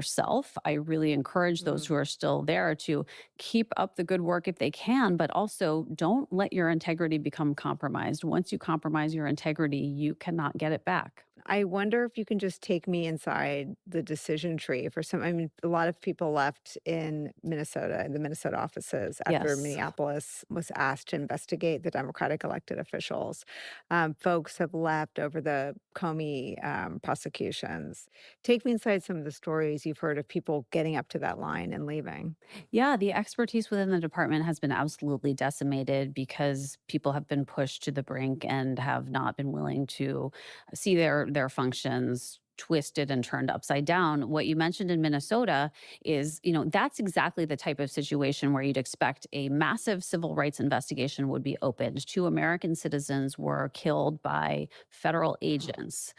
yourself. I really encourage those who are still there to keep up the good work if they can, but also don't let your integrity become compromised. Once you compromise your integrity, you cannot get it back. I wonder if you can just take me inside the decision tree for I mean, a lot of people left in Minnesota, in the Minnesota offices after Yes. Minneapolis was asked to investigate the Democratic elected officials. Folks have left over the Comey prosecutions. Take me inside some of the stories you've heard of people getting up to that line and leaving. Yeah, the expertise within the department has been absolutely decimated because people have been pushed to the brink and have not been willing to see their functions twisted and turned upside down. What you mentioned in Minnesota is, that's exactly the type of situation where you'd expect a massive civil rights investigation would be opened. Two American citizens were killed by federal agents,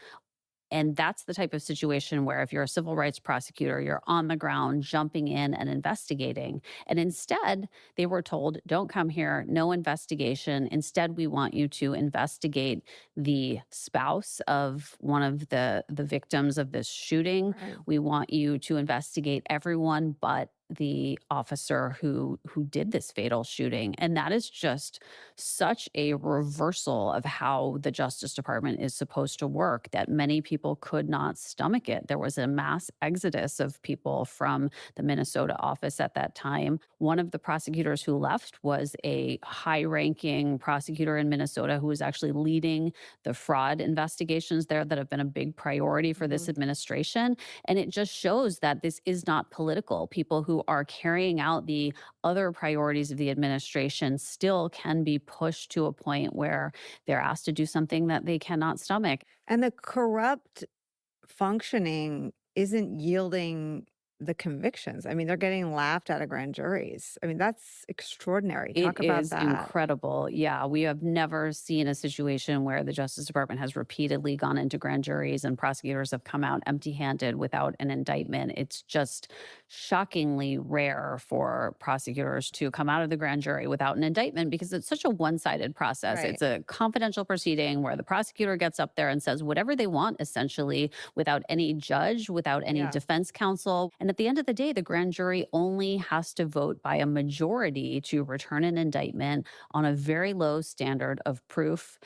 and that's the type of situation where if you're a civil rights prosecutor, you're on the ground, jumping in and investigating. And instead, they were told, don't come here, no investigation. Instead, we want you to investigate the spouse of one of the victims of this shooting. Right. We want you to investigate everyone but the officer who did this fatal shooting. And that is just such a reversal of how the Justice Department is supposed to work that many people could not stomach it. There was a mass exodus of people from the Minnesota office at that time. One of the prosecutors who left was a high ranking prosecutor in Minnesota who was actually leading the fraud investigations there that have been a big priority for this Mhm. administration. And it just shows that this is not political. People who are carrying out the other priorities of the administration still can be pushed to a point where they're asked to do something that they cannot stomach. And the corrupt functioning isn't yielding the convictions. I mean, they're getting laughed at of grand juries. I mean, that's extraordinary. It Talk about is that. incredible. Yeah, we have never seen a situation where the Justice Department has repeatedly gone into grand juries and prosecutors have come out empty handed without an indictment. It's just shockingly rare for prosecutors to come out of the grand jury without an indictment because it's such a one sided process. Right. It's a confidential proceeding where the prosecutor gets up there and says whatever they want, essentially, without any judge, without any Yeah. defense counsel. And at the end of the day, the grand jury only has to vote by a majority to return an indictment on a very low standard of proof.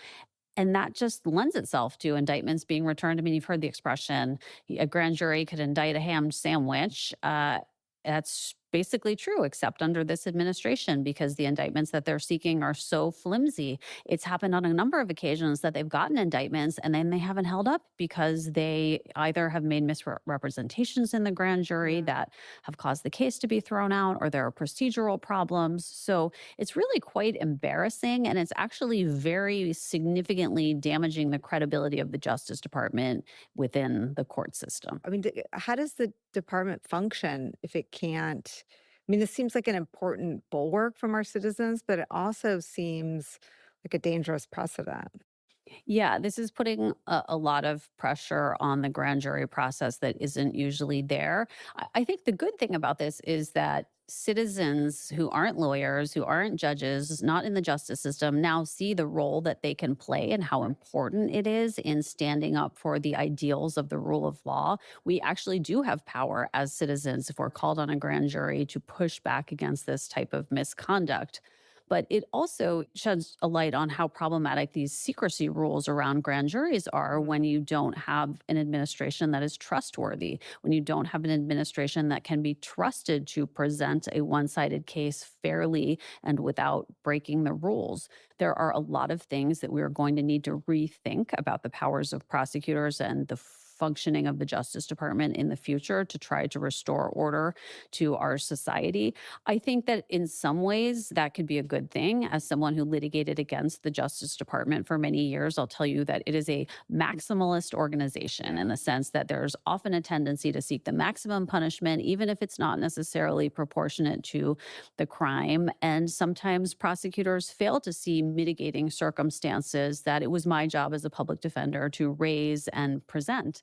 And that just lends itself to indictments being returned. I mean, you've heard the expression, a grand jury could indict a ham sandwich. That's basically true, except under this administration, because the indictments that they're seeking are so flimsy. It's happened on a number of occasions that they've gotten indictments and then they haven't held up because they either have made misrepresentations in the grand jury Yeah. that have caused the case to be thrown out, or there are procedural problems. So it's really quite embarrassing. And it's actually very significantly damaging the credibility of the Justice Department within the court system. I mean, how does the department function if it can't? I mean, this seems like an important bulwark from our citizens, but it also seems like a dangerous precedent. Yeah, this is putting a lot of pressure on the grand jury process that isn't usually there. I think the good thing about this is that citizens who aren't lawyers, who aren't judges, not in the justice system, now see the role that they can play and how important it is in standing up for the ideals of the rule of law. We actually do have power as citizens if we're called on a grand jury to push back against this type of misconduct. But it also sheds a light on how problematic these secrecy rules around grand juries are Mhm. when you don't have an administration that is trustworthy, when you don't have an administration that can be trusted to present a one sided case fairly and without breaking the rules. There are a lot of things that we are going to need to rethink about the powers of prosecutors and the functioning of the Justice Department in the future to try to restore order to our society. I think that in some ways that could be a good thing. As someone who litigated against the Justice Department for many years, I'll tell you that it is a maximalist organization in Yeah. the sense that there's often a tendency to seek the maximum punishment, even if it's not necessarily proportionate to the crime. And sometimes prosecutors fail to see mitigating circumstances that it was my job as a public defender to raise and present.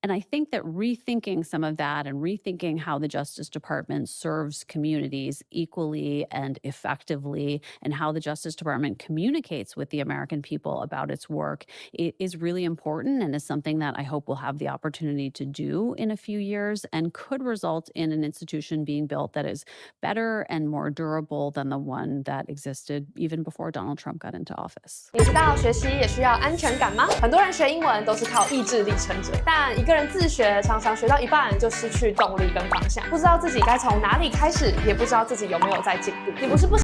And I think that rethinking some of that and rethinking how the Justice Department serves communities equally and effectively, and how the Justice Department communicates with the American people about its work is really important, and is something that I hope we'll have the opportunity to do in a few years, and could result in an institution being built that is better and more durable than the one that existed even before Donald Trump got into office. 你知道学习也需要安全感吗？很多人学英文都是靠意志力撑着，但一个人自学，常常学到一半就失去动力跟方向，不知道自己该从哪里开始，也不知道自己有没有在进步。你不是不